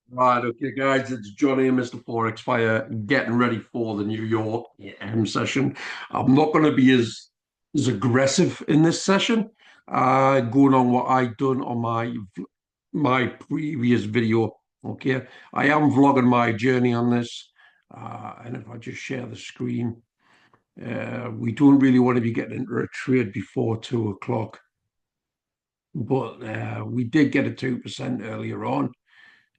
Right, okay, guys, it's Johnny and Mr. Forex Fire getting ready for the New York session. I'm not going to be as aggressive in this session, going on what I done on my previous video. Okay, I am vlogging my journey on this, and if I just share the screen, we don't really want to be getting into a trade before 2 o'clock, but we did get a 2% earlier on.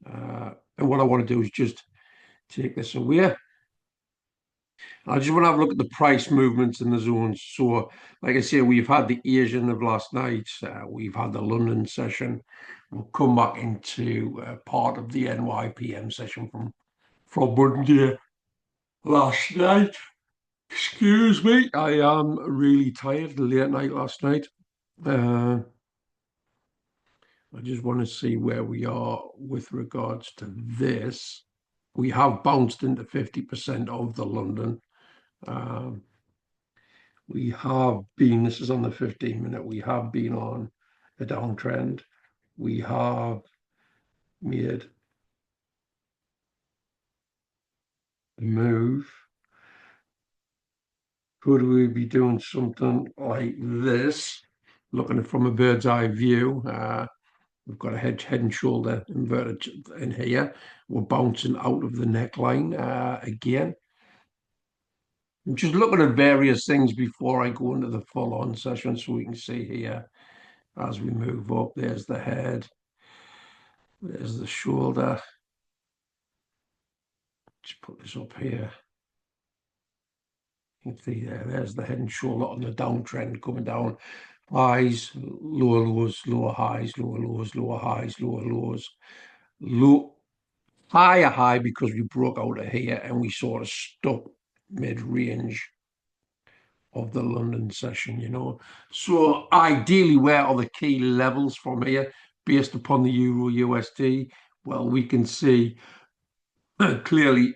And what I want to do is just take this away. I just want to have a look at the price movements in the zones. So, like I say, we've had the Asian of last night. We've had the London session. We'll come back into part of the NYPM session from Monday last night. Excuse me, I am really tired. Late night last night. Uh, I just want to see where we are with regards to this. We have bounced into 50% of the London. Um, we have been, this is on the 15-minute, we have been on a downtrend. We have made a move. Could we be doing something like this? Looking at it from a bird's eye view, we've got a head and shoulder inverted in here. We're bouncing out of the neckline again. I'm just looking at various things before I go into the full-on session so we can see here as we move up. There's the head, there's the shoulder. Just put this up here. You can see there's the head and shoulder on the downtrend coming down. Highs, lower lows, lower highs, lower lows, lower highs, lower lows. Low, higher high because we broke out of here and we sort of stuck mid-range of the London session. So ideally, where are the key levels from here based upon the Euro USD? Well, we can see clearly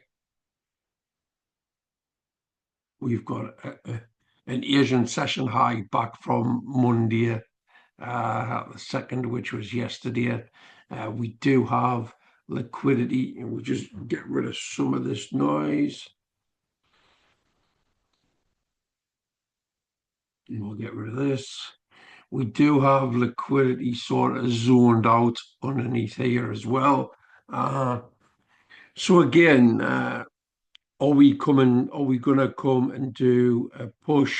we've got an Asian session high back from Monday, the second, which was yesterday. We do have liquidity, and we'll just get rid of some of this noise. And we'll get rid of this. We do have liquidity sort of zoned out underneath here as well. So again, are we going to come and do a push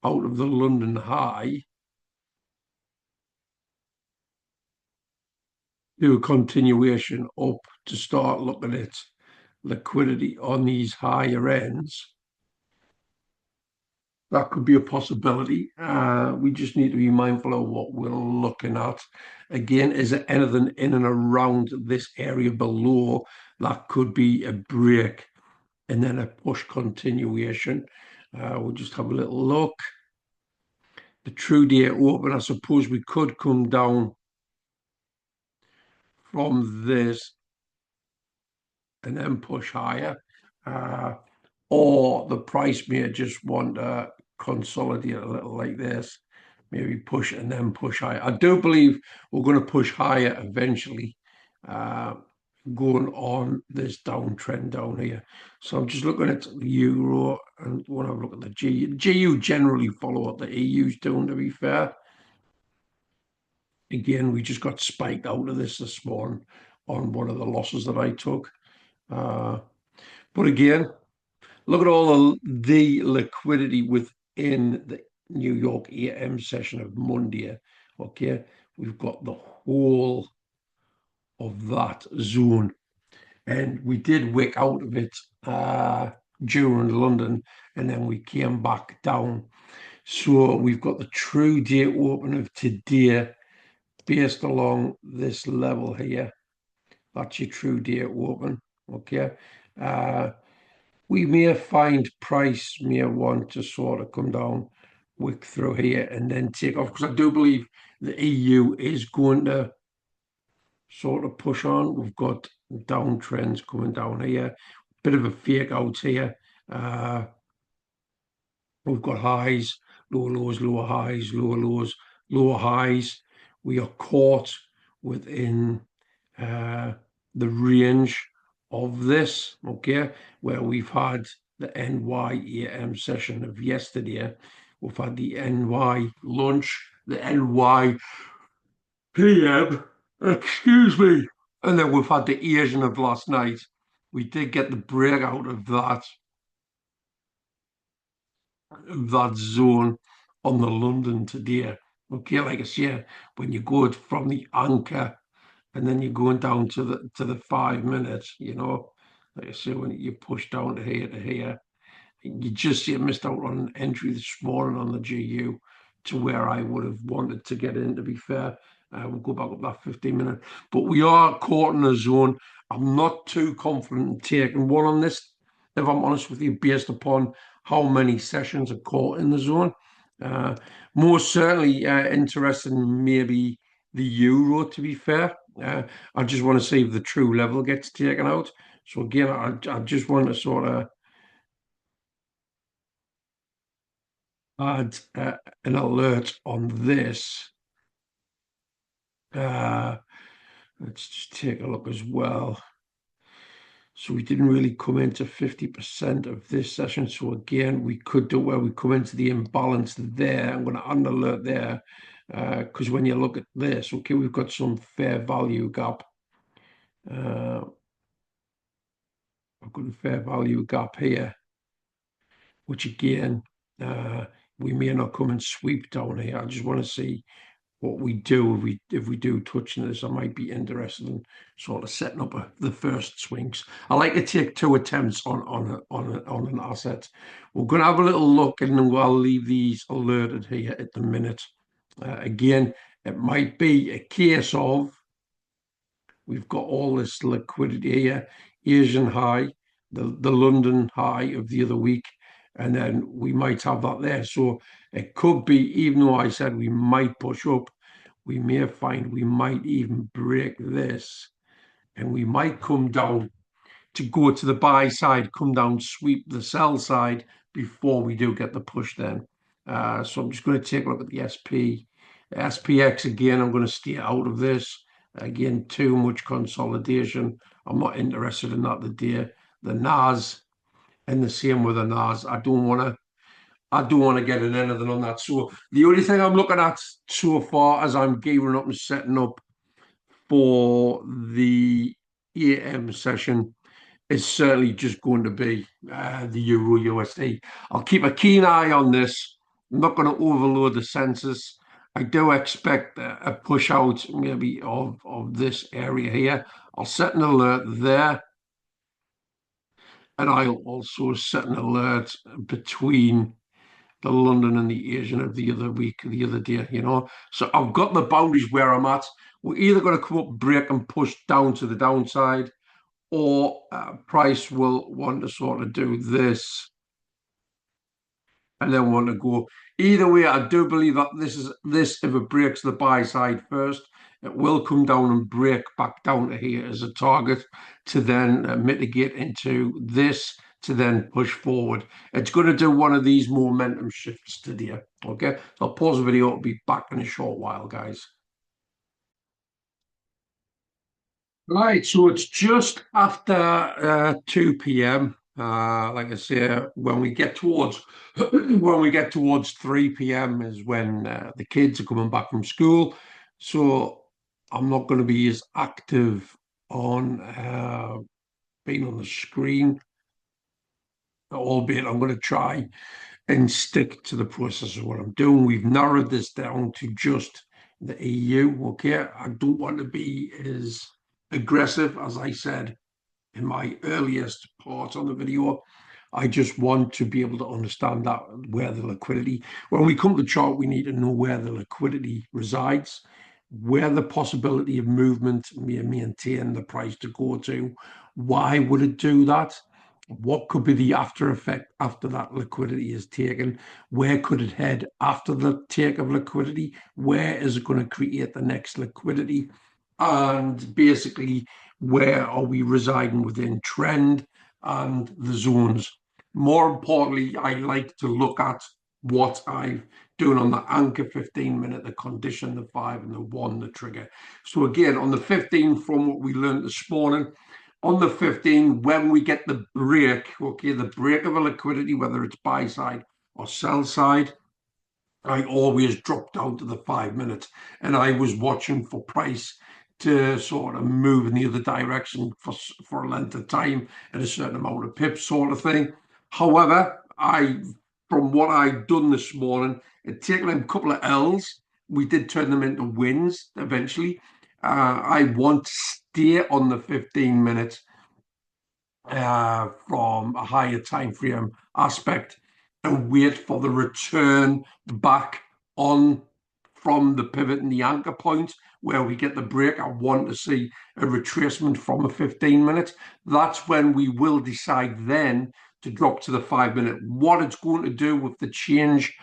out of the London high, do a continuation up to start looking at liquidity on these higher ends? That could be a possibility. We just need to be mindful of what we're looking at. Again, is there anything in and around this area below that could be a break and then a push continuation? We'll just have a little look. The true day open, I suppose we could come down from this and then push higher. Or the price may just want to consolidate a little like this, maybe push and then push higher. I do believe we're going to push higher eventually, going on this downtrend down here. So I'm just looking at the euro and when I look at the GU generally follow what the EU's doing, to be fair. Again, we just got spiked out of this morning on one of the losses that I took. But again, look at all the liquidity within the New York AM session of Monday. Okay, we've got the whole of that zone, and we did wick out of it during London, and then we came back down. So we've got the true day open of today based along this level here. That's your true day open. Okay. We may find price may want to sort of come down, wick through here, and then take off, because I do believe the EU is going to sort of push on. We've got downtrends coming down here, bit of a fake out here. We've got highs, lower lows, lower highs, lower lows, lower highs. We are caught within the range of this, okay, where we've had the NY session of yesterday, we've had the NY lunch, the NY PM, excuse me, and then we've had the Asian of last night. We did get the breakout of that zone on the London today. Okay, like I say, when you go from the anchor and then you're going down to the 5 minutes, like I say, when you push down to here, you missed out on an entry this morning on the GU to where I would have wanted to get in, to be fair. We'll go back up that 15 minute, but we are caught in a zone. I'm not too confident in taking one on this, if I'm honest with you, based upon how many sessions are caught in the zone. Uh, Most certainly interested in maybe the euro, to be fair. I just want to see if the true level gets taken out. So again, I just want to sort of add an alert on this. Uh, let's just take a look as well. So we didn't really come into 50% of this session. So again, we could do where we come into the imbalance there. I'm going to add an alert there because when you look at this, okay, we've got some fair value gap. I've got a fair value gap here, which again, we may not come and sweep down here. I just want to see what we do if we do touching this. I might be interested in sort of setting up the first swings. I like to take 2 attempts on an asset. We're going to have a little look, and then I'll leave these alerted here at the minute. Again, it might be a case of we've got all this liquidity here, Asian high, the London high of the other week, and then we might have that there. So it could be, even though I said we might push up, we may find we might even break this, and we might come down to go to the buy side, come down, sweep the sell side before we do get the push then. So I'm just going to take a look at the SPX again. I'm going to stay out of this. Again, too much consolidation. I'm not interested in that today. The NAS, and the same with the NAS. I don't want to get in anything on that. So the only thing I'm looking at so far as I'm gearing up and setting up for the AM session is certainly just going to be the Euro USD. I'll keep a keen eye on this. I'm not going to overload the sensors. I do expect a push out maybe of this area here. I'll set an alert there. And I'll also set an alert between the London and the Asian of the other week, the other day, So I've got the boundaries where I'm at. We're either going to come up, break, and push down to the downside, or price will want to sort of do this and then want to go. Either way, I do believe that this, if it breaks the buy side first, it will come down and break back down to here as a target to then mitigate into this to then push forward. It's going to do one of these momentum shifts today. Okay, I'll pause the video. I'll be back in a short while, guys. Right, so it's just after 2 p.m. Like I say, when we get towards 3 p.m. is when the kids are coming back from school. So I'm not going to be as active on being on the screen, albeit I'm going to try and stick to the process of what I'm doing. We've narrowed this down to just the EU. Okay, I don't want to be as aggressive as I said in my earliest part on the video. I just want to be able to understand that where the liquidity, when we come to chart, we need to know where the liquidity resides, where the possibility of movement may maintain the price to go to. Why would it do that? What could be the after effect after that liquidity is taken? Where could it head after the take of liquidity? Where is it going to create the next liquidity? And basically, where are we residing within trend and the zones? More importantly, I like to look at what I've doing on the anchor 15-minute, the condition, the 5, and the 1, the trigger. So again, on the 15, from what we learned this morning, on the 15, when we get the break, okay, the break of a liquidity, whether it's buy side or sell side, I always drop down to the 5 minutes, and I was watching for price to sort of move in the other direction for a length of time at a certain amount of pips, sort of thing. However, from what I've done this morning, it taken a couple of L's. We did turn them into wins eventually. I want to stay on the 15 minutes from a higher time frame aspect and wait for the return back on from the pivot and the anchor point where we get the break. I want to see a retracement from a 15 minutes. That's when we will decide then to drop to the 5 minute. What it's going to do with the change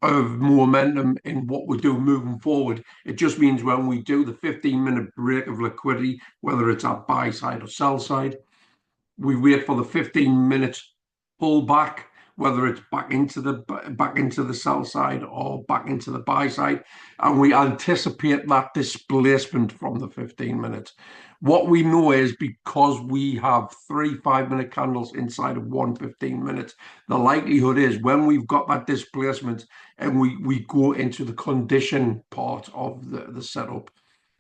of momentum in what we do moving forward. It just means when we do the 15-minute break of liquidity, whether it's at buy side or sell side, we wait for the 15-minute pullback, whether it's back into the sell side or back into the buy side, and we anticipate that displacement from the 15 minutes. What we know is, because we have 3 5-minute candles inside of 1 15 minutes, the likelihood is when we've got that displacement and we go into the condition part of the setup,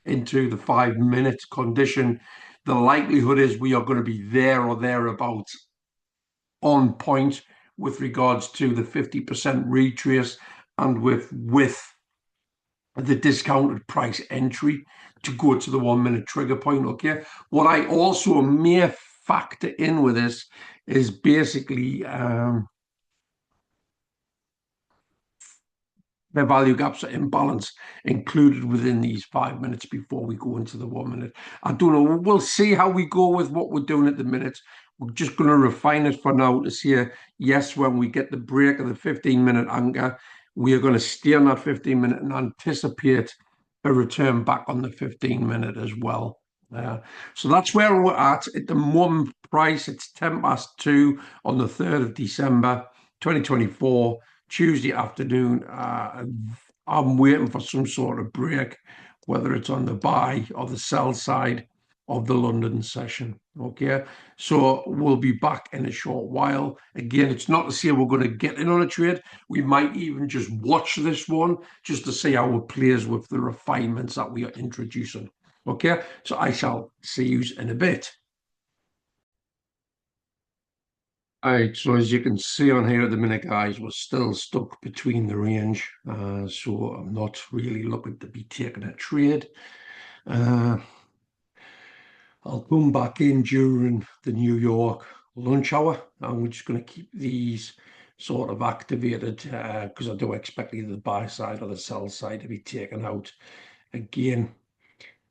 into the 5-minute condition, the likelihood is we are going to be there or thereabouts on point with regards to the 50% retrace and with the discounted price entry to go to the 1 minute trigger point. Okay, what I also may factor in with this is basically the value gaps are imbalance included within these 5 minutes before we go into the 1 minute. I don't know. We'll see how we go with what we're doing at the minute. We're just going to refine it for now to see, yes, when we get the break of the 15-minute anchor, we are going to stay on that 15-minute and anticipate a return back on the 15-minute as well. So that's where we're at the moment. Price, it's 2:10 on the 3rd of December 2024. Tuesday afternoon. I'm waiting for some sort of break, whether it's on the buy or the sell side of the London session. Okay, so we'll be back in a short while. Again, it's not to say we're going to get in on a trade. We might even just watch this one just to see how it plays with the refinements that we are introducing. Okay, so I shall see you in a bit. All right, so as you can see on here at the minute, guys, we're still stuck between the range. So I'm not really looking to be taking a trade. I'll come back in during the New York lunch hour, and we're just going to keep these sort of activated because I do expect either the buy side or the sell side to be taken out. Again,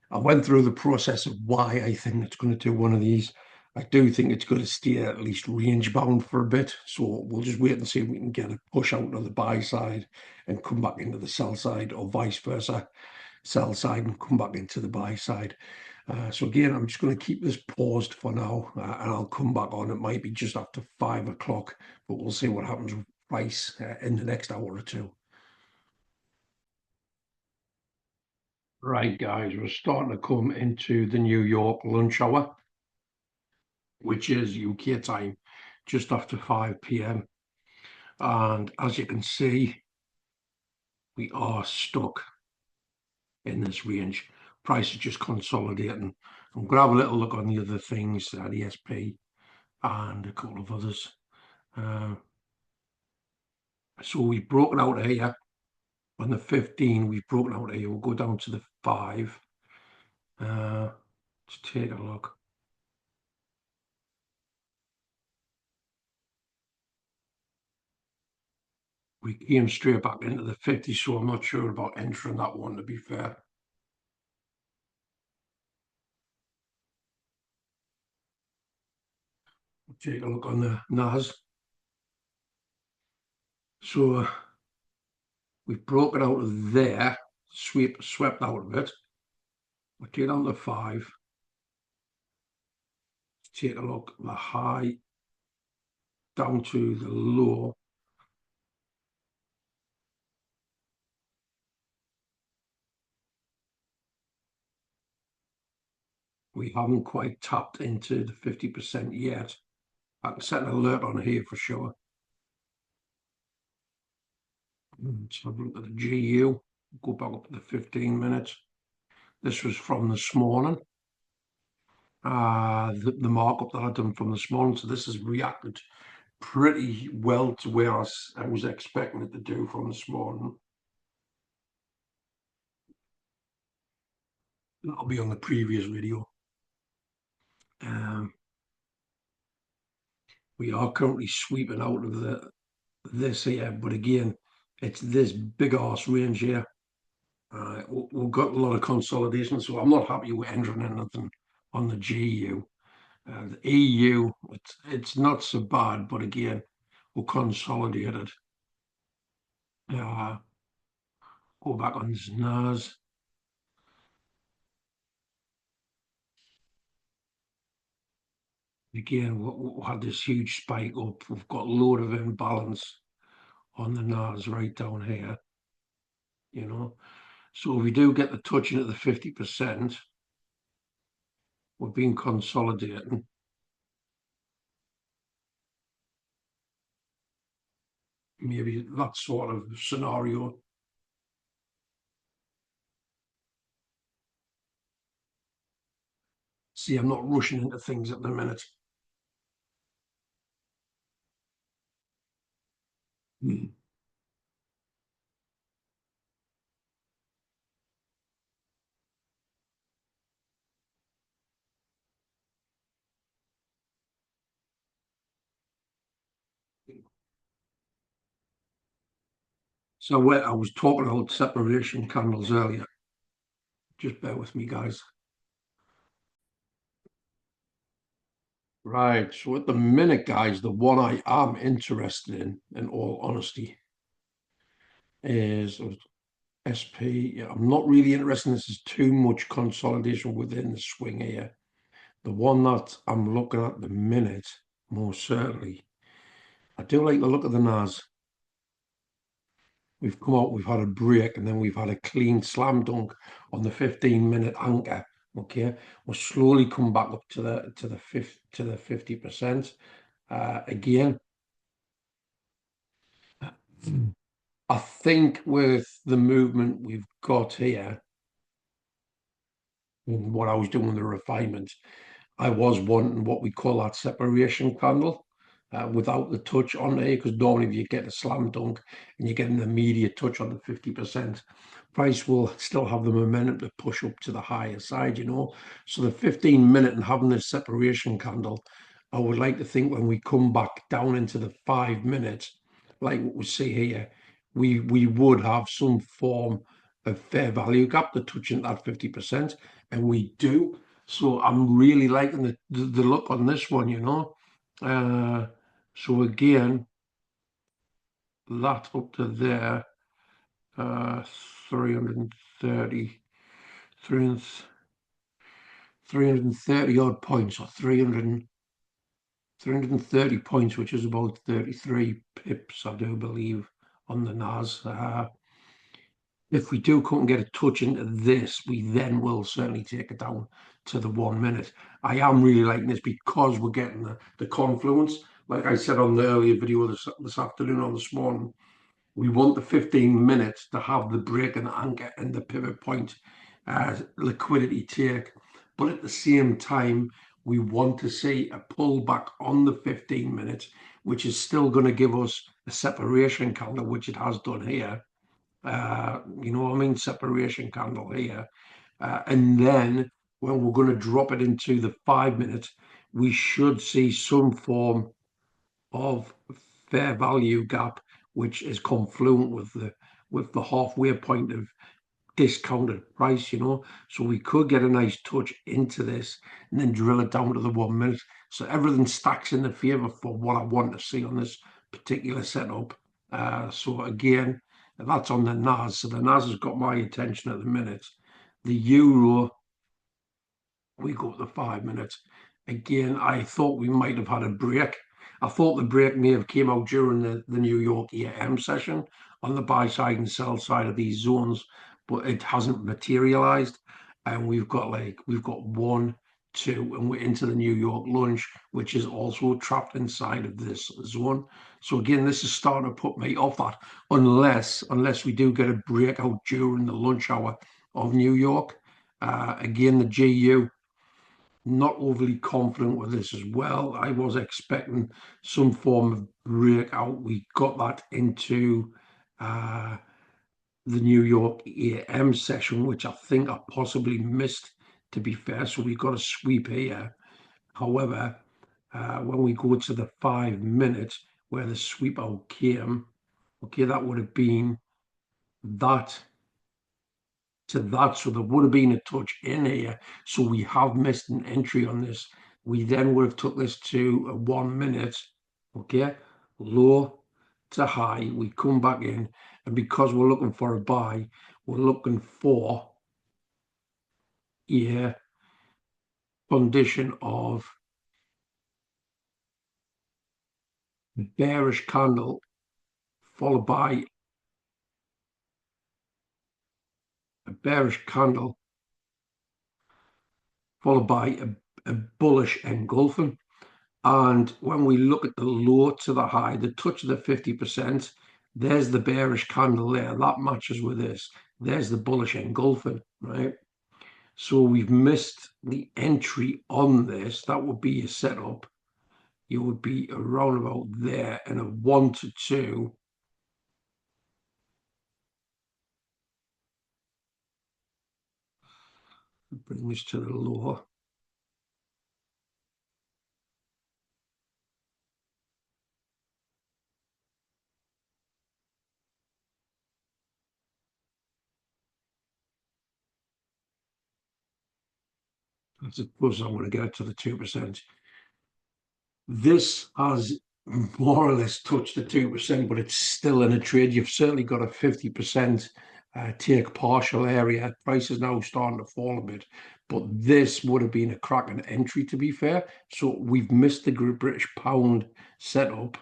I went through the process of why I think it's going to do one of these. I do think it's going to stay at least range bound for a bit. So we'll just wait and see if we can get a push out of the buy side and come back into the sell side, or vice versa, sell side and come back into the buy side. So again, I'm just going to keep this paused for now, and I'll come back on. It might be just after 5 o'clock, but we'll see what happens with price in the next hour or two. Right, guys, we're starting to come into the New York lunch hour, which is UK time, just after 5 p.m. And as you can see, we are stuck in this range. Price is just consolidating. I'm going to have a little look on the other things, the ESP and a couple of others. So we've broken out here on the 15. We've broken out here. We'll go down to the 5. Let's take a look. We came straight back into the 50, so I'm not sure about entering that one, to be fair. We'll take a look on the NAS. So we've broken out of there, swept out of it. We'll take down the 5. Take a look at the high down to the low. We haven't quite tapped into the 50% yet. I can set an alert on here for sure. Let's have a look at the GU. Go back up to the 15 minutes. This was from this morning. The markup that I'd done from this morning. So this has reacted pretty well to where I was expecting it to do from this morning. That'll be on the previous video. We are currently sweeping out of this here, but again, it's this big ass range here. We've got a lot of consolidation, so I'm not happy with entering anything on the GU. The EU, it's not so bad, but again, we're consolidated. Go back on this NAS. Again, we had this huge spike up. We've got a load of imbalance on the NAS right down here, you know. So if we do get the touching at the 50%, we've been consolidating. Maybe that sort of scenario. See, I'm not rushing into things at the minute. So I was talking about separation candles earlier. Just bear with me, guys. Right, so at the minute, guys, the one I am interested in all honesty, is SP. Yeah, I'm not really interested in this. Is too much consolidation within the swing here. The one that I'm looking at the minute, most certainly, I do like the look of the NAS. We've come out, we've had a break, and then we've had a clean slam dunk on the 15-minute anchor. Okay, we'll slowly come back up to the 50%. Again, I think with the movement we've got here, and what I was doing the refinement, I was wanting what we call that separation candle without the touch on there, because normally if you get a slam dunk and you get an immediate touch on the 50%, price will still have the momentum to push up to the higher side, you know. So the 15-minute and having this separation candle, I would like to think when we come back down into the 5 minutes, like what we see here, we would have some form of fair value gap to touch into that 50%, and we do. So I'm really liking the look on this one, you know. So again, that up to there, 330, 330 odd points, or 330 points, which is about 33 pips, I do believe, on the NAS. If we do come and get a touch into this, we then will certainly take it down to the 1 minute. I am really liking this because we're getting the confluence. Like I said on the earlier video this afternoon or this morning, we want the 15 minutes to have the break and the anchor and the pivot point liquidity take. But at the same time, we want to see a pullback on the 15 minutes, which is still going to give us a separation candle, which it has done here. You know what I mean? Separation candle here. And then when we're going to drop it into the 5 minutes, we should see some form of fair value gap, which is confluent with the halfway point of discounted price, you know. So we could get a nice touch into this and then drill it down to the 1 minute. So everything stacks in the favor for what I want to see on this particular setup. So again, that's on the NAS. So the NAS has got my attention at the minute. The Euro, we go to the 5 minutes. Again, I thought we might have had a break. I thought the break may have came out during the New York EM session on the buy side and sell side of these zones, but it hasn't materialized. And we've got 1, 2, and we're into the New York lunch, which is also trapped inside of this zone. So again, this is starting to put me off that, unless we do get a breakout during the lunch hour of New York. Again, the GU, not overly confident with this as well. I was expecting some form of breakout. We got that into the New York AM session, which I think I possibly missed, to be fair. So we got a sweep here. However, when we go to the 5 minutes where the sweep out came, okay, that would have been that to that. So there would have been a touch in here. So we have missed an entry on this. We then would have took this to a 1 minute, okay, low to high. We come back in, and because we're looking for a buy, we're looking for condition of bearish candle followed by a bearish candle followed by a bullish engulfing. And when we look at the low to the high, the touch of the 50%, there's the bearish candle there. That matches with this. There's the bullish engulfing, right? So we've missed the entry on this. That would be a setup. You would be around about there in a 1 to 2. Bring this to the lower. I suppose I'm going to get it to the 2%. This has more or less touched the 2%, but it's still in a trade. You've certainly got a 50% take partial area. Price is now starting to fall a bit, but this would have been a cracking entry, to be fair. So we've missed the British pound setup.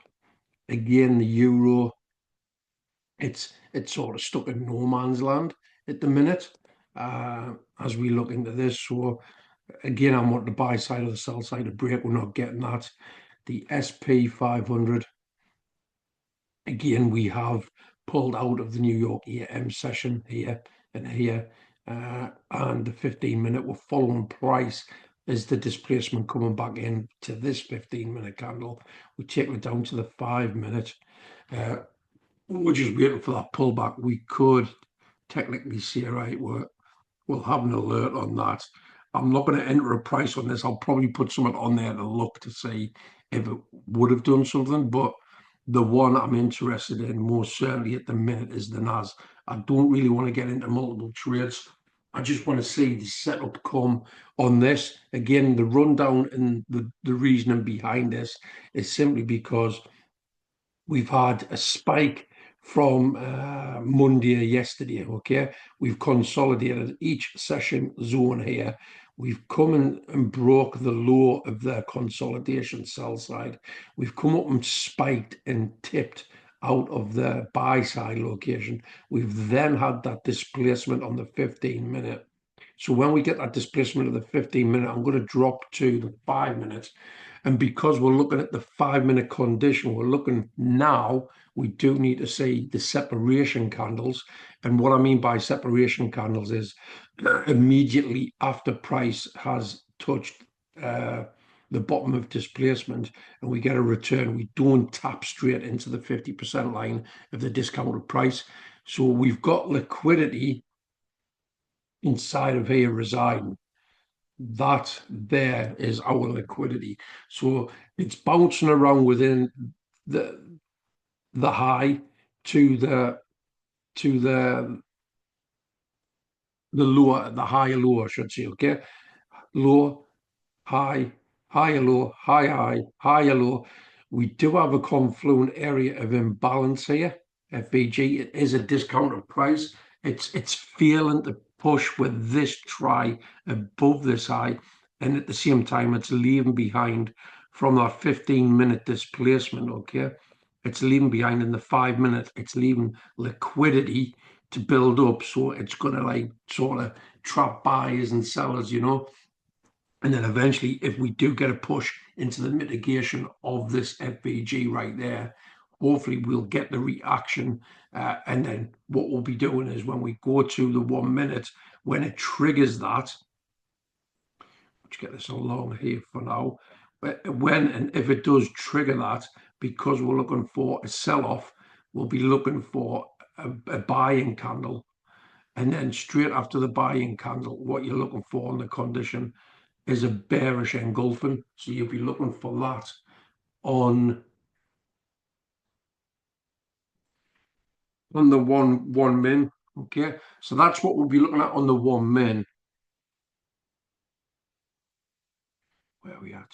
Again, the euro, it's sort of stuck in no man's land at the minute as we look into this. So again, I'm on the buy side or the sell side of break. We're not getting that. The SP 500, again, we have pulled out of the New York AM session here and here, and the 15-minute, we're following price is the displacement coming back in to this 15-minute candle. We take it down to the 5 minute. We're just waiting for that pullback. We could technically see, right, we'll have an alert on that. I'm not going to enter a price on this. I'll probably put something on there to look to see if it would have done something. But the one I'm interested in most certainly at the minute is the NAS. I don't really want to get into multiple trades. I just want to see the setup come on this. Again, the rundown and the reasoning behind this is simply because we've had a spike from Monday yesterday, okay? We've consolidated each session zone here. We've come in and broke the low of the consolidation sell side. We've come up and spiked and tipped out of the buy side location. We've then had that displacement on the 15-minute. So when we get that displacement of the 15-minute, I'm going to drop to the 5 minutes. And because we're looking at the 5-minute condition, we're looking now, we do need to see the separation candles. And what I mean by separation candles is immediately after price has touched the bottom of displacement and we get a return, we don't tap straight into the 50% line of the discounted price. So we've got liquidity inside of here residing. That there is our liquidity. So it's bouncing around within the high to the lower, the higher low, I should say, okay? Low, high, higher low, high, higher low. We do have a confluent area of imbalance here. FBG, it is a discounted price. It's failing to push with this try above this high, and at the same time, it's leaving behind from that 15-minute displacement, okay? It's leaving behind in the 5 minutes. It's leaving liquidity to build up, so it's going to like sort of trap buyers and sellers, you know. And then eventually, if we do get a push into the mitigation of this FVG right there, hopefully we'll get the reaction. And then what we'll be doing is when we go to the 1 minute, when it triggers that, let's get this along here for now. When and if it does trigger that, because we're looking for a sell-off, we'll be looking for a buying candle. And then straight after the buying candle, what you're looking for in the condition is a bearish engulfing. So you'll be looking for that on the one min. Okay, so that's what we'll be looking at on the 1 min. Where are we at?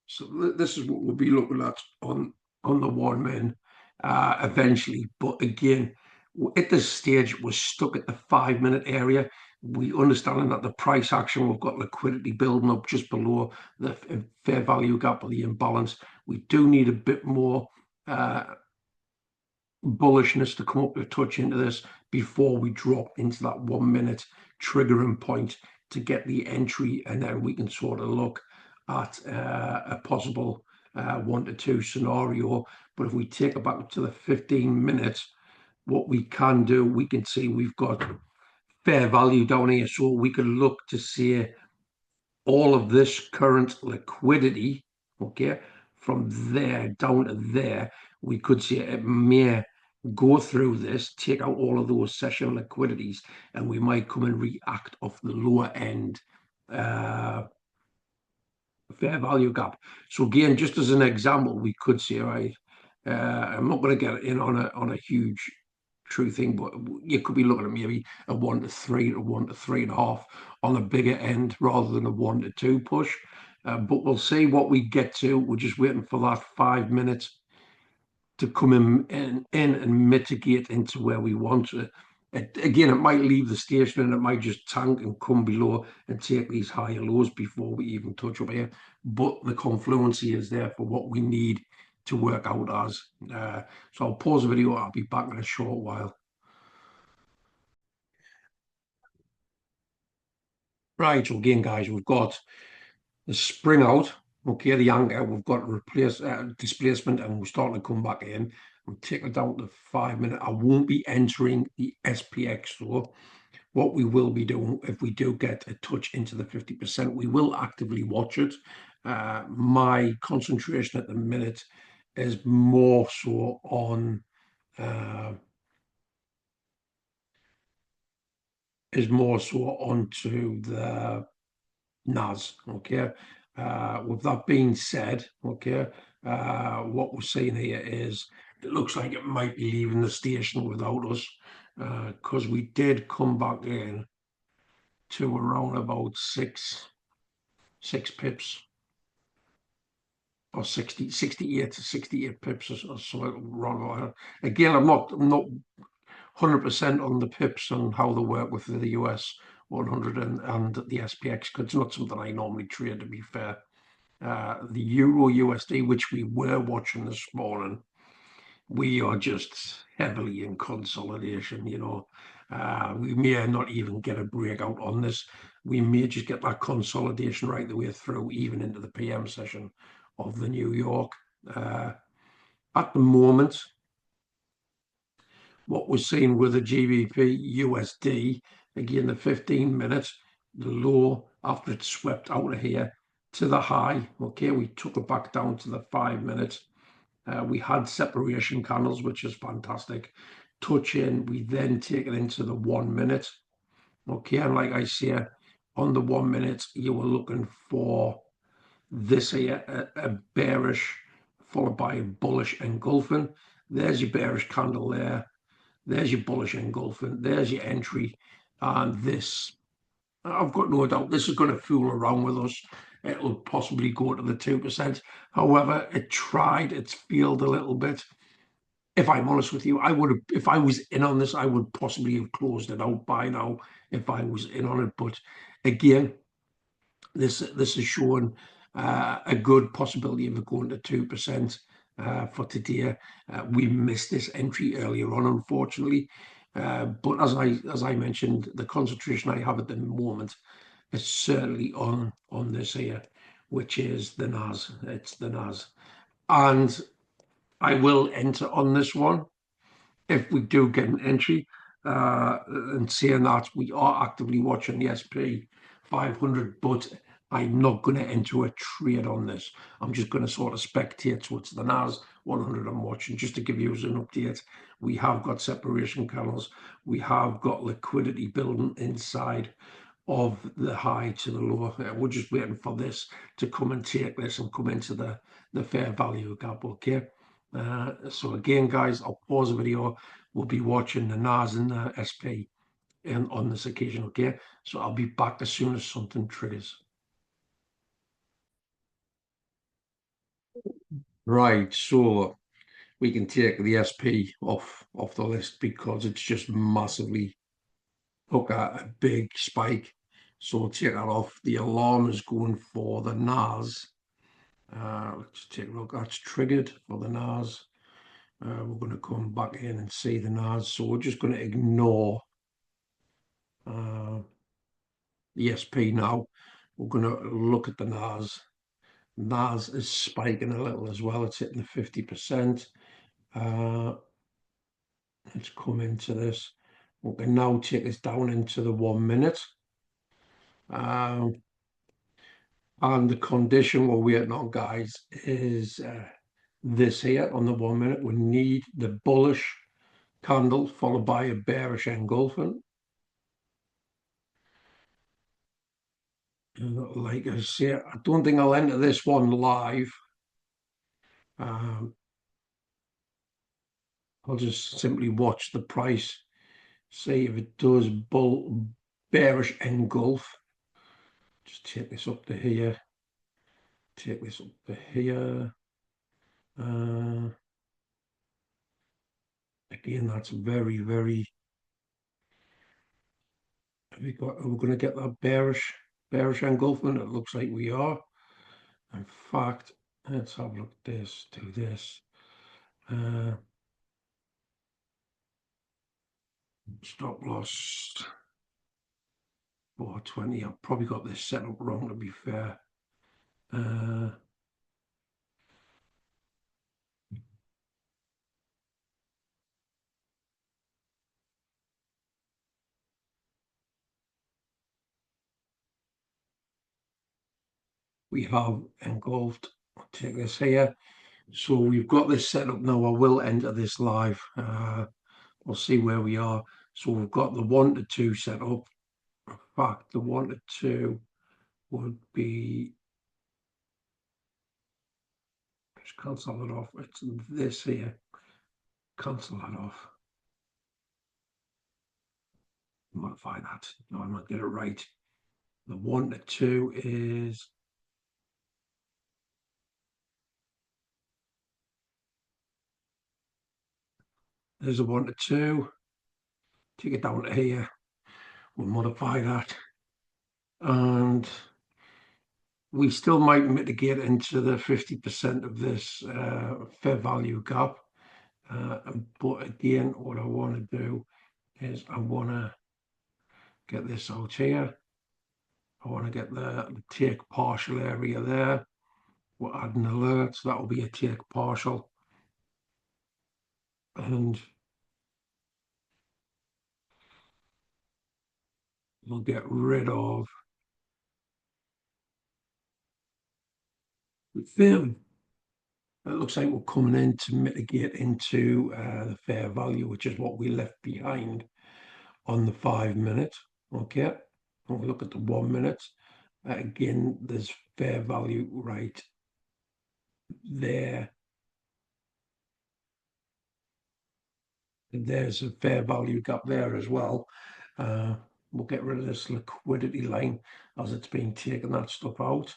So this is what we'll be looking at on the 1 min eventually. But again, at this stage, we're stuck at the 5 minute area. We understand that the price action, we've got liquidity building up just below the fair value gap or the imbalance. We do need a bit more bullishness to come up with a touch into this before we drop into that 1 minute triggering point to get the entry, and then we can sort of look at a possible 1 to 2 scenario. But if we take it back to the 15 minutes, what we can do, we can see we've got fair value down here, so we can look to see all of this current liquidity, okay, from there down to there. We could see it may go through this, take out all of those session liquidities, and we might come and react off the lower end fair value gap. So again, just as an example, we could say, right, I'm not going to get in on a huge true thing, but you could be looking at maybe a 1 to 3 to 1 to 3.5 on the bigger end rather than a 1 to 2 push. But we'll see what we get to. We're just waiting for that 5 minutes to come in and mitigate into where we want to. Again, it might leave the station and it might just tank and come below and take these higher lows before we even touch up here. But the confluency is there for what we need to work out as. So I'll pause the video. I'll be back in a short while. Right, so again, guys, we've got the spring out. Okay, the anchor, we've got replace displacement, and we're starting to come back in. I'm taking it down to 5 minutes. I won't be entering the SPX though. What we will be doing, if we do get a touch into the 50%, we will actively watch it. My concentration at the minute is more so on onto the NAS. Okay. With that being said, okay, what we're seeing here is it looks like it might be leaving the station without us, because we did come back in to around about six pips, or 68 to 68 pips or something wrong. Again, I'm not 100% on the pips and how they work with the US 100 and the SPX, because it's not something I normally trade, to be fair. The Euro USD, which we were watching this morning, we are just heavily in consolidation. We may not even get a breakout on this. We may just get that consolidation right the way through, even into the PM session of the New York. At the moment, what we're seeing with the GBP USD, again, the 15 minutes, the low after it swept out of here to the high. Okay, we took it back down to the 5 minutes. We had separation candles, which is fantastic. Touch in, we then take it into the 1 minute. Okay, and like I say, on the 1 minute, you were looking for this here, a bearish followed by a bullish engulfing. There's your bearish candle there. There's your bullish engulfing. There's your entry. And this, I've got no doubt, this is going to fool around with us. It'll possibly go to the 2%. However, it tried its field a little bit. If I'm honest with you, I would have, if I was in on this, I would possibly have closed it out by now if I was in on it. But again, this is showing a good possibility of it going to 2% for today. We missed this entry earlier on, unfortunately. But as I mentioned, the concentration I have at the moment is certainly on this here, which is the NAS. It's the NAS, and I will enter on this one if we do get an entry. And saying that, we are actively watching the SP 500, but I'm not going to enter a trade on this. I'm just going to sort of spectate what's the NAS 100 I'm watching, just to give you an update. We have got separation channels. We have got liquidity building inside of the high to the low. We're just waiting for this to come and take this and come into the fair value gap. Okay. So again, guys, I'll pause the video. We'll be watching the NAS and the SP on this occasion. Okay. So I'll be back as soon as something triggers. Right. So we can take the SP off the list because it's just massively took a big spike. So we'll take that off. The alarm is going for the NAS. Let's take a look. That's triggered for the NAS. We're going to come back in and see the NAS. So we're just going to ignore the SP now. We're going to look at the NAS. NAS is spiking a little as well. It's hitting the 50%. Let's come into this. We can now take this down into the 1 minute. And the condition we're waiting on, guys, is this here on the 1 minute. We need the bullish candle followed by a bearish engulfing. Like I say, I don't think I'll enter this one live. I'll just simply watch the price, see if it does bearish engulf. Just take this up to here, take this up to here. Again, that's very, very. Are we going to get that bearish engulfing? It looks like we are. In fact, let's have a look at this. Do this. Stop loss 420. I've probably got this set up wrong, to be fair. We have engulfed. I'll take this here. So we've got this set up now. I will enter this live. We'll see where we are. So we've got the 1 to 2 set up. In fact, the 1 to 2 would be, just cancel it off. It's this here. Cancel that off. Modify that. No, I might get it right. The 1 to 2 is, there's a 1 to 2. Take it down to here. We'll modify that. And we still might mitigate into the 50% of this fair value gap. But again, what I want to do is I want to get this out here. I want to get the take partial area there. We'll add an alert, so that will be a take partial. And we'll get rid of the film. It looks like we're coming in to mitigate into the fair value, which is what we left behind on the 5 minute. Okay, and we look at the 1 minute. Again, there's fair value right there. There's a fair value gap there as well. We'll get rid of this liquidity line as it's been taking that stuff out.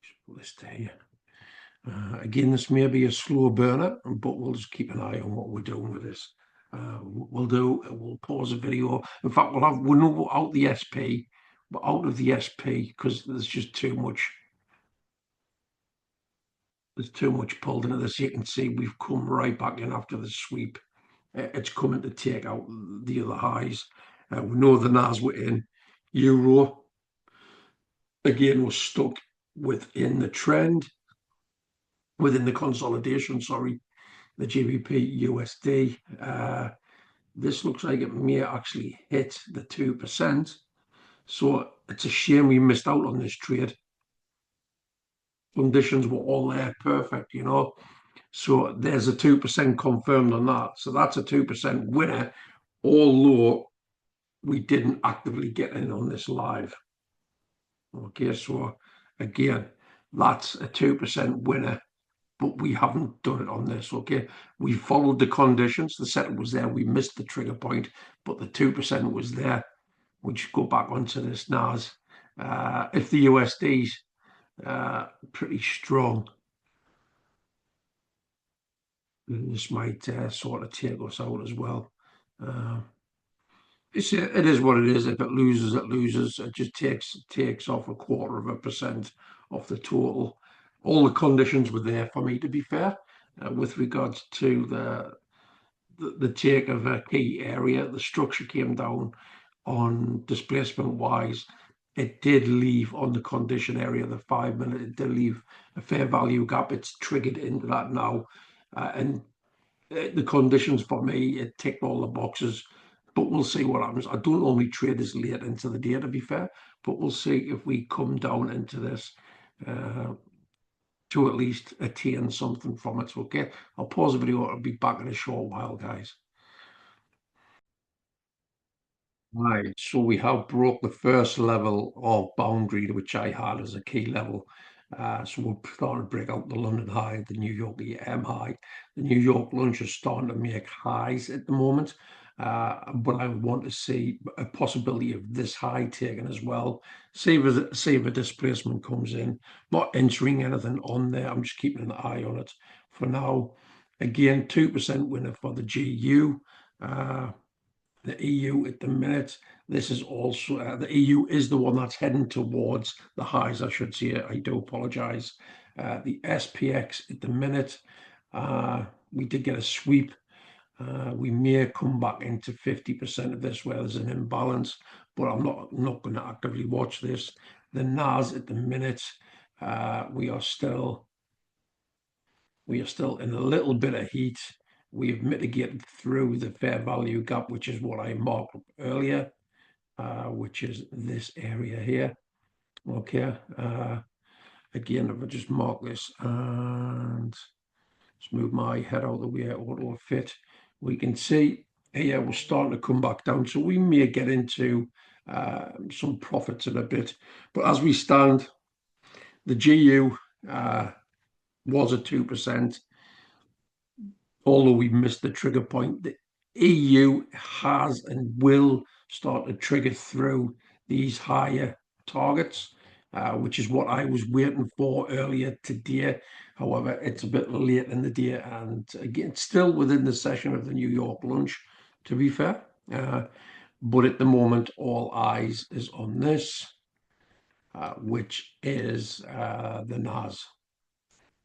Just put this to here. Again, this may be a slow burner, but we'll just keep an eye on what we're doing with this. We'll pause the video. In fact, we'll know out the SP, but out of the SP because there's just too much There's too much pulled into this. You can see we've come right back in after the sweep. It's coming to take out the other highs. We know the NAS were in. Euro, again, was stuck within the trend, within the consolidation, sorry, the GBP USD. This looks like it may actually hit the 2%. So it's a shame we missed out on this trade. Conditions were all there, perfect, you know. So there's a 2% confirmed on that. So that's a 2% winner, although we didn't actively get in on this live. Okay, so again, that's a 2% winner, but we haven't done it on this. Okay, we followed the conditions. The setup was there. We missed the trigger point, but the 2% was there. We just go back onto this NAS. If the USD's pretty strong, this might sort of take us out as well. It is what it is. If it loses, it loses. It just takes off 0.25% off the total. All the conditions were there for me, to be fair, with regards to the take of a key area. The structure came down on displacement wise. It did leave on the condition area, the 5 minute, it did leave a fair value gap. It's triggered into that now. And the conditions for me, it ticked all the boxes, but we'll see what happens. I don't normally trade this late into the day, to be fair, but we'll see if we come down into this to at least attain something from it. Okay, I'll pause the video. I'll be back in a short while, guys. Right, so we have broke the first level of boundary, which I had as a key level. So we're starting to break out the London high, the New York EM high. The New York lunch is starting to make highs at the moment, but I want to see a possibility of this high taken as well. See if a displacement comes in. Not entering anything on there. I'm just keeping an eye on it for now. Again, 2% winner for the GU. The EU at the minute. This is also the EU is the one that's heading towards the highs, I should say. I do apologize. The SPX at the minute, we did get a sweep. We may come back into 50% of this where there's an imbalance, but I'm not going to actively watch this. The NAS at the minute, we are still in a little bit of heat. We've mitigated through the fair value gap, which is what I marked up earlier, which is this area here. Okay. Again, if I just mark this and just move my head out of the way, it will fit. We can see here we're starting to come back down. So we may get into some profits in a bit. But as we stand, the GU was at 2%. Although we missed the trigger point, the EU has and will start to trigger through these higher targets, which is what I was waiting for earlier today. However, it's a bit late in the day, and again, still within the session of the New York lunch, to be fair. But at the moment, all eyes is on this, which is the NAS.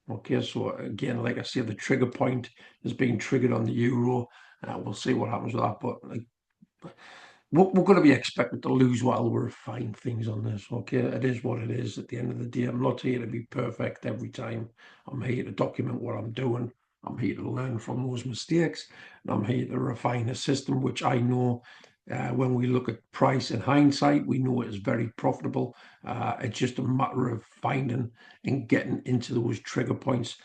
Okay, so again, like I said, the trigger point is being triggered on the euro. We'll see what happens with that. But like, we're going to be expected to lose while we refine things on this. Okay, it is what it is at the end of the day. I'm not here to be perfect every time. I'm here to document what I'm doing. I'm here to learn from those mistakes. And I'm here to refine a system which I know when we look at price in hindsight, we know it is very profitable. It's just a matter of finding and getting into those trigger points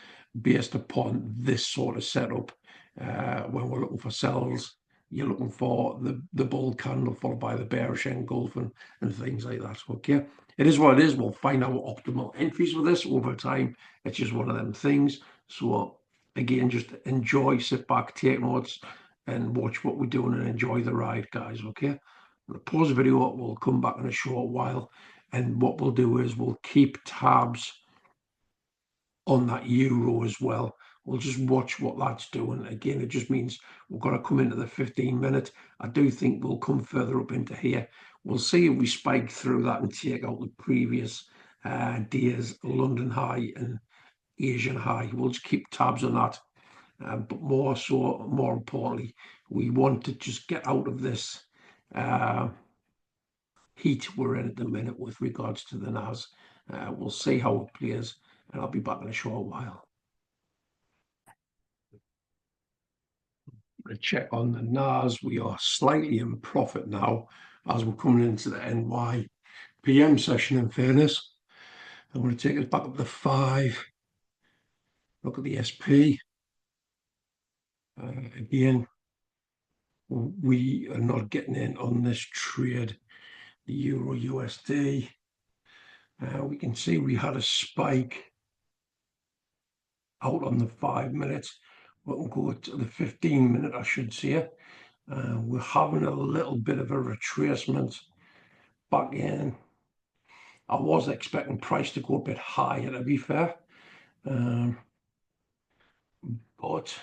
based upon this sort of setup. When we're looking for sells, you're looking for the bull candle followed by the bearish engulfing and things like that. Okay, it is what it is. We'll find our optimal entries for this over time. It's just one of them things. So again, just enjoy, sit back, take notes, and watch what we're doing and enjoy the ride, guys. Okay, I'll pause the video. We'll come back in a short while, and what we'll do is we'll keep tabs on that euro as well. We'll just watch what that's doing. Again, it just means we've got to come into the 15-minute. I do think we'll come further up into here. We'll see if we spike through that and take out the previous day's London high and Asian high. We'll just keep tabs on that. But more importantly, we want to just get out of this heat we're in at the minute with regards to the NAS. We'll see how it plays, and I'll be back in a short while. A check on the NAS. We are slightly in profit now as we're coming into the NY PM session, in fairness. I'm going to take us back up to 5. Look at the SP. Again, we are not getting in on this trade, the Euro USD. We can see we had a spike out on the 5 minutes. We'll go to the 15 minute, I should say. We're having a little bit of a retracement back in. I was expecting price to go a bit higher, to be fair. But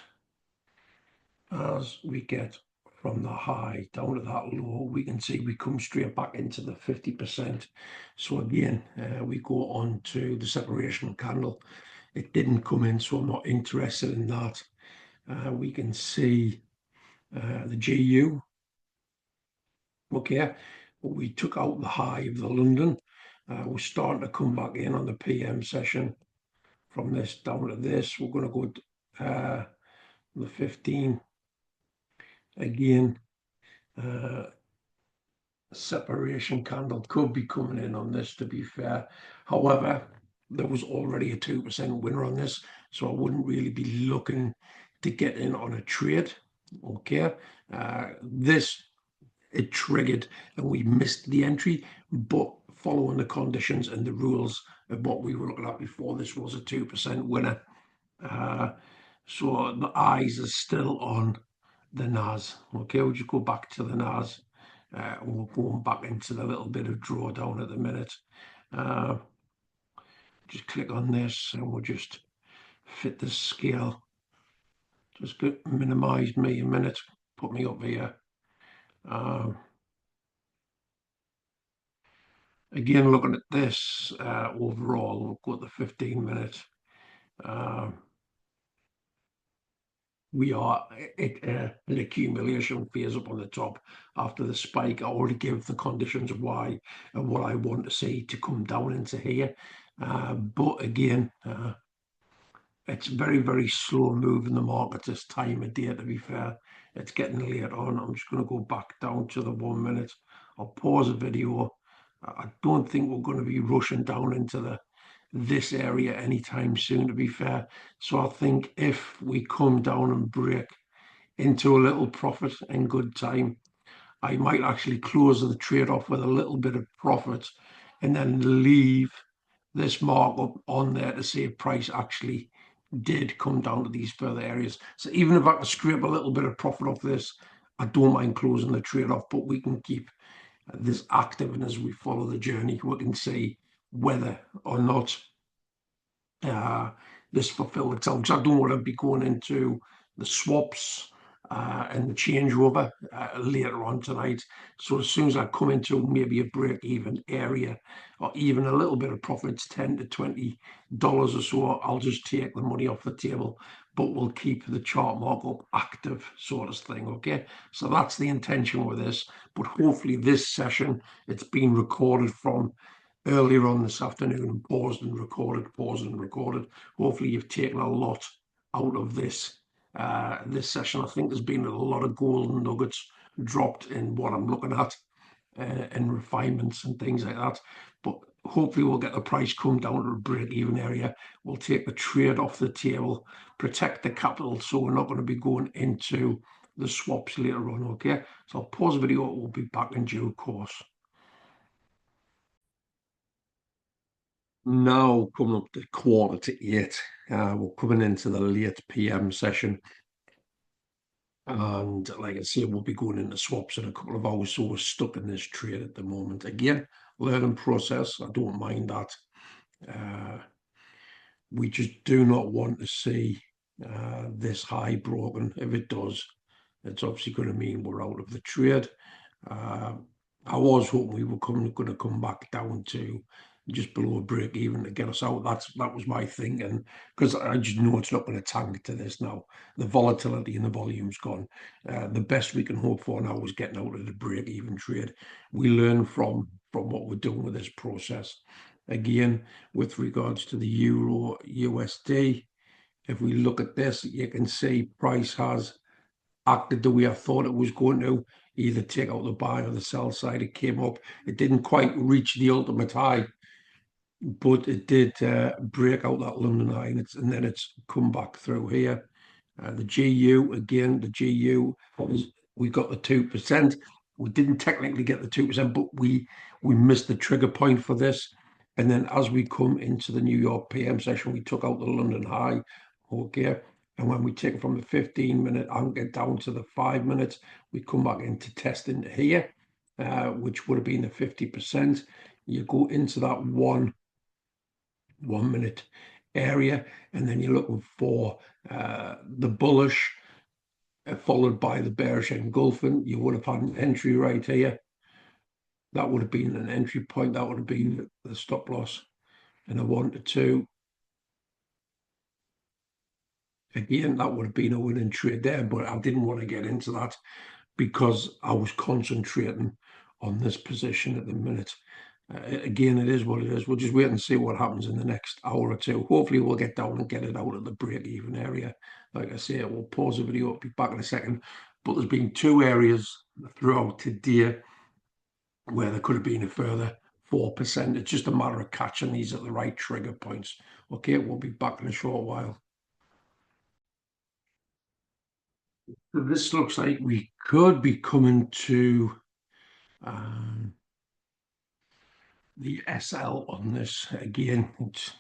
as we get from the high down to that low, we can see we come straight back into the 50%. So again, we go on to the separation candle. It didn't come in, so I'm not interested in that. We can see the GU. Okay, we took out the high of the London. We're starting to come back in on the PM session. From this down to this, we're going to go to the 15 again. Separation candle could be coming in on this, to be fair. However, there was already a 2% winner on this, so I wouldn't really be looking to get in on a trade. Okay, it triggered and we missed the entry, but following the conditions and the rules of what we were looking at before, this was a 2% winner. So the eyes are still on the NAS. Okay, we'll just go back to the NAS. We're going back into the little bit of drawdown at the minute. Just click on this and we'll just fit the scale. Just minimize me a minute, put me up here. Again, looking at this overall, we'll go to the 15 minute. We are at an accumulation phase up on the top after the spike. I already gave the conditions of why and what I want to see to come down into here. But again, it's very, very slow moving the market this time of day, to be fair. It's getting late on. I'm just going to go back down to the 1 minute. I'll pause the video. I don't think we're going to be rushing down into this area anytime soon, to be fair. So I think if we come down and break into a little profit in good time, I might actually close the trade off with a little bit of profit and then leave this markup on there to see if price actually did come down to these further areas. So even if I can scrape a little bit of profit off this, I don't mind closing the trade off, but we can keep this active, and as we follow the journey, we can see whether or not this fulfilled itself. Because I don't want to be going into the swaps and the changeover later on tonight. So as soon as I come into maybe a break-even area or even a little bit of profits, $10 to $20 or so, I'll just take the money off the table, but we'll keep the chart markup active, sort of thing. Okay, so that's the intention with this. But hopefully this session, it's been recorded from earlier on this afternoon and paused and recorded, paused and recorded. Hopefully you've taken a lot out of this this session. I think there's been a lot of golden nuggets dropped in what I'm looking at and refinements and things like that. But hopefully we'll get the price come down to a break-even area. We'll take the trade off the table, protect the capital, so we're not going to be going into the swaps later on. Okay, so I'll pause the video. We'll be back in due course. Now coming up to 7:45, we're coming into the late PM session, and like I say, we'll be going into swaps in a couple of hours, so we're stuck in this trade at the moment. Again, learning process. I don't mind that. We just do not want to see this high broken. If it does, it's obviously going to mean we're out of the trade. I was hoping we were going to come back down to just below break even to get us out. That was my thing, and because I just know it's not going to tank to this now. The volatility and the volume's gone. The best we can hope for now is getting out of the break even trade. We learn from what we're doing with this process. Again, with regards to the Euro USD, if we look at this, you can see price has acted the way I thought it was going to, either take out the buy or the sell side. It came up. It didn't quite reach the ultimate high, but it did break out that London high, and then it's come back through here. The GU, again, the GU, we got the 2%. We didn't technically get the 2%, but we missed the trigger point for this. And then as we come into the New York PM session, we took out the London high. Okay. And when we take it from the 15-minute anchor down to the 5 minutes, we come back into testing here, which would have been the 50%. You go into that 1 minute area, and then you're looking for the bullish, followed by the bearish engulfing. You would have had an entry right here. That would have been an entry point. That would have been the stop loss, and a 1 to 2. Again, that would have been a winning trade there, but I didn't want to get into that because I was concentrating on this position at the minute. Again, it is what it is. We'll just wait and see what happens in the next hour or two. Hopefully, we'll get down and get it out of the break-even area. Like I say, we'll pause the video. I'll be back in a second. But there's been 2 areas throughout today where there could have been a further 4%. It's just a matter of catching these at the right trigger points. Okay, we'll be back in a short while. So this looks like we could be coming to the SL on this. Again, it's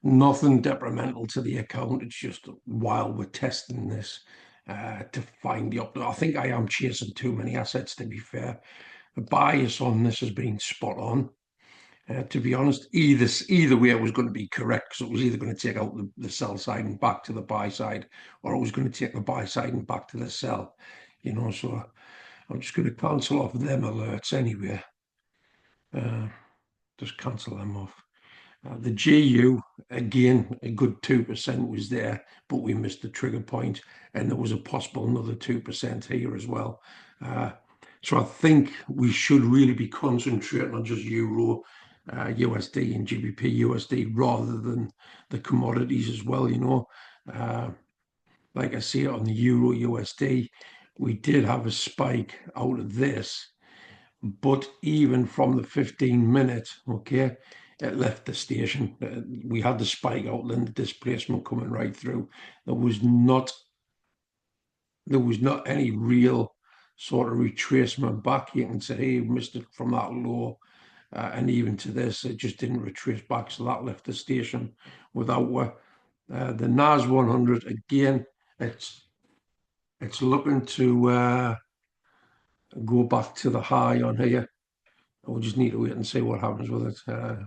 nothing detrimental to the account. It's just while we're testing this to find the I think I am chasing too many assets, to be fair. The bias on this has been spot on. To be honest, either way it was going to be correct, because it was either going to take out the sell side and back to the buy side, or it was going to take the buy side and back to the sell. So I'm just going to cancel off them alerts anyway. Just cancel them off. The GU, again, a good 2% was there, but we missed the trigger point, and there was a possible another 2% here as well. So I think we should really be concentrating on just Euro USD and GBP USD rather than the commodities as well. Like I see it on the Euro USD, we did have a spike out of this, but even from the 15 minutes, okay, it left the station. We had the spike out, then the displacement coming right through. There was not any real sort of retracement back. You can say, hey, we missed it from that low, and even to this, it just didn't retrace back. So that left the station without the NAS 100. Again, it's looking to go back to the high on here. We'll just need to wait and see what happens with it.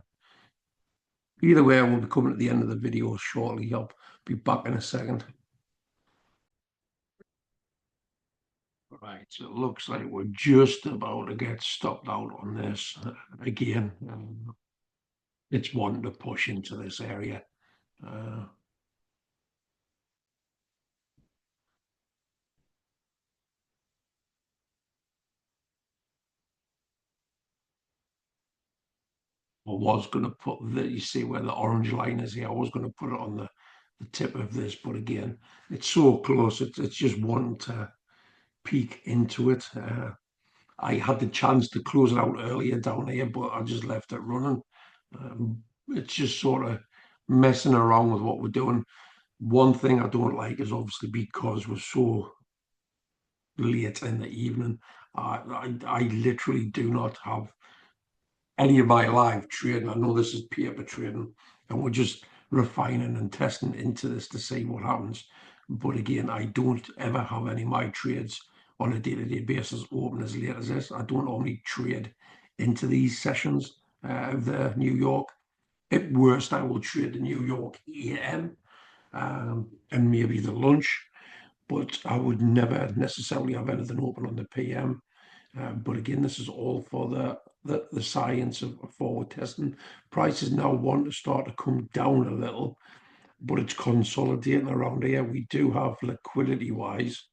Either way, we'll be coming at the end of the video shortly. I'll be back in a second. Right, so it looks like we're just about to get stopped out on this. Again, it's wanting to push into this area. I was going to put you see where the orange line is here. I was going to put it on the tip of this, but again, it's so close. It's just wanting to peek into it. I had the chance to close it out earlier down here, but I just left it running. It's just sort of messing around with what we're doing. One thing I don't like is obviously because we're so late in the evening, I literally do not have any of my live trading. I know this is paper trading, and we're just refining and testing into this to see what happens. But again, I don't ever have any of my trades on a day-to-day basis open as late as this. I don't normally trade into these sessions of the New York. At worst, I will trade the New York AM and maybe the lunch, but I would never necessarily have anything open on the PM. But again, this is all for the the science of forward testing. Prices now want to start to come down a little, but it's consolidating around here. We do have liquidity wise,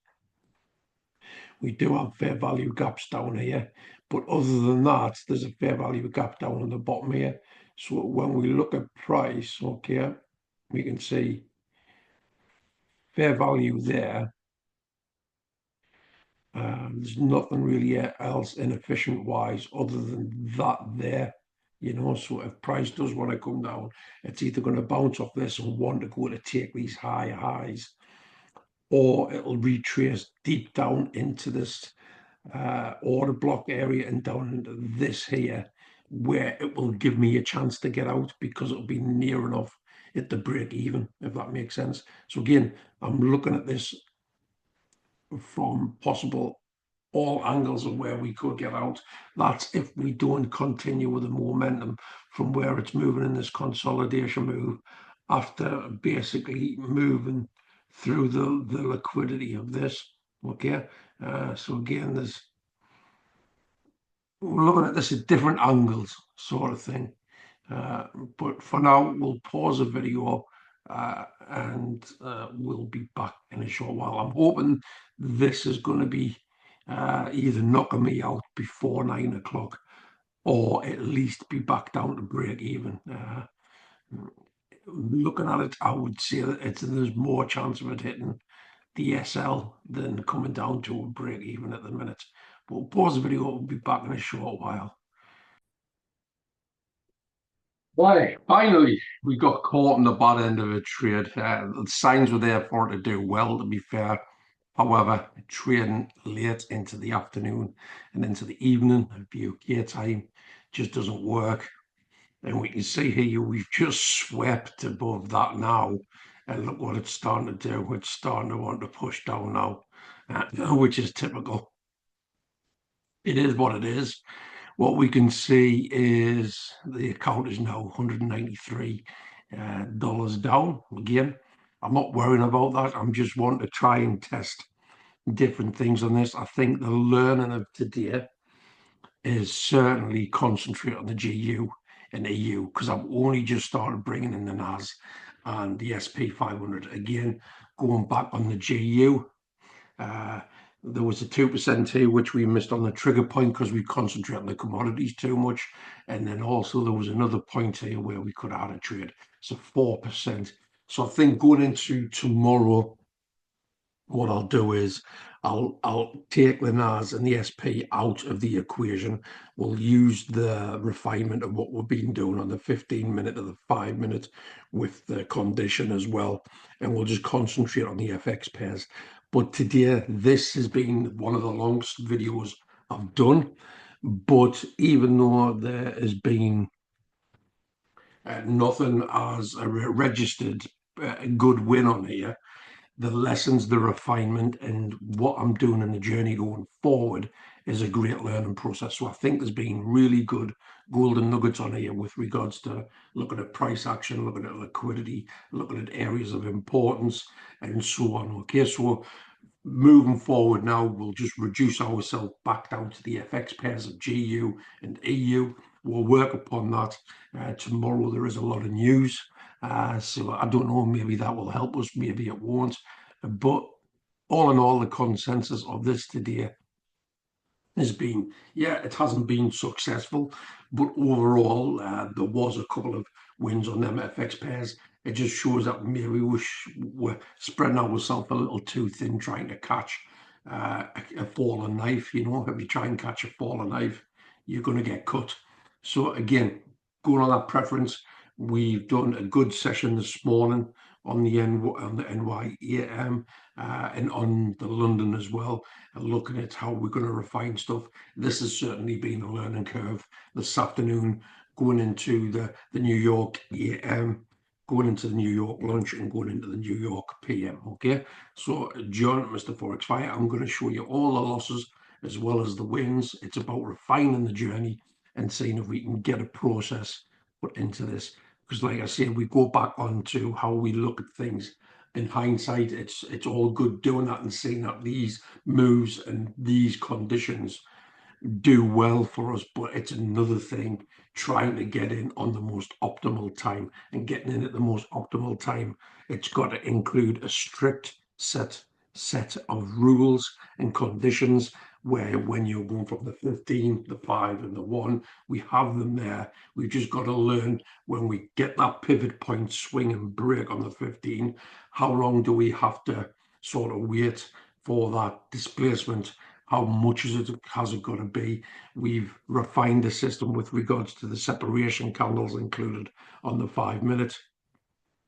we do have fair value gaps down here, but other than that, there's a fair value gap down on the bottom here. So when we look at price, okay, we can see fair value there. There's nothing really else inefficient wise other than that there, you know. So if price does want to come down, it's either going to bounce off this and want to go to take these higher highs, or it'll retrace deep down into this order block area and down into this here, where it will give me a chance to get out because it'll be near enough at the break even, if that makes sense. So again, I'm looking at this from possible all angles of where we could get out. That's if we don't continue with the momentum from where it's moving in this consolidation move after basically moving through the liquidity of this. Okay, so again, we're looking at this at different angles, sort of thing. But for now, we'll pause the video and we'll be back in a short while. I'm hoping this is going to be either knocking me out before 9 o'clock or at least be back down to break even. Looking at it, I would say that there's more chance of it hitting the SL than coming down to a break even at the minute. But we'll pause the video, we'll be back in a short while. Why? Finally, we got caught in the bad end of a trade. The signs were there for it to do well, to be fair. However, trading late into the afternoon and into the evening at UK time just doesn't work. And we can see here we've just swept above that now. And look what it's starting to do. It's starting to want to push down now, which is typical. It is what it is. What we can see is the account is now $193 down. Again, I'm not worrying about that. I'm just wanting to try and test different things on this. I think the learning of today is certainly concentrate on the GU and EU, because I've only just started bringing in the NAS and the SP 500. Again, going back on the GU, there was a 2% here which we missed on the trigger point because we concentrate on the commodities too much, and then also there was another point here where we could add a trade, so 4%. So I think going into tomorrow, what I'll do is I'll take the NAS and the SP out of the equation. We'll use the refinement of what we've been doing on the 15-minute or the 5-minute with the condition as well, and we'll just concentrate on the FX pairs. But today, this has been one of the longest videos I've done. But even though there has been nothing as a registered good win on here, the lessons, the refinement, and what I'm doing in the journey going forward is a great learning process. So I think there's been really good golden nuggets on here with regards to looking at price action, looking at liquidity, looking at areas of importance, and so on. Okay, so moving forward now, we'll just reduce ourselves back down to the FX pairs of GU and EU. We'll work upon that. Tomorrow there is a lot of news. So I don't know, maybe that will help us, maybe it won't. But all in all, the consensus of this today has been, yeah, it hasn't been successful, but overall, there was a couple of wins on them FX pairs. It just shows that maybe we're spreading ourselves a little too thin trying to catch a fallen knife. You know, if you try and catch a fallen knife, you're going to get cut. So again, going on that preference, we've done a good session this morning on the NYEM and on the London as well, and looking at how we're going to refine stuff. This has certainly been a learning curve this afternoon, going into the New York AM, going into the New York lunch, and going into the New York PM. Okay, so John, Mr. Forex Fire, I'm going to show you all the losses as well as the wins. It's about refining the journey and seeing if we can get a process put into this. Because like I said, we go back on to how we look at things. In hindsight, it's all good doing that and seeing that these moves and these conditions do well for us, but it's another thing trying to get in on the most optimal time, and getting in at the most optimal time, it's got to include a strict set of rules and conditions, where when you're going from the 15, the 5 and the 1, we have them there. We've just got to learn when we get that pivot point, swing and break on the 15, how long do we have to sort of wait for that displacement? How much has it got to be? We've refined the system with regards to the separation candles included on the 5 minute,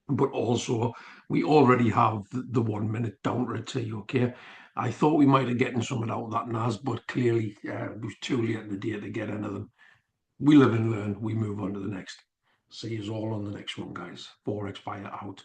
but also we already have the 1 minute down rotate. Okay, I thought we might have gotten something out of that NAS, but clearly it was too late in the day to get anything. We live and learn. We move on to the next. See you all on the next one, guys. Forex Fire out.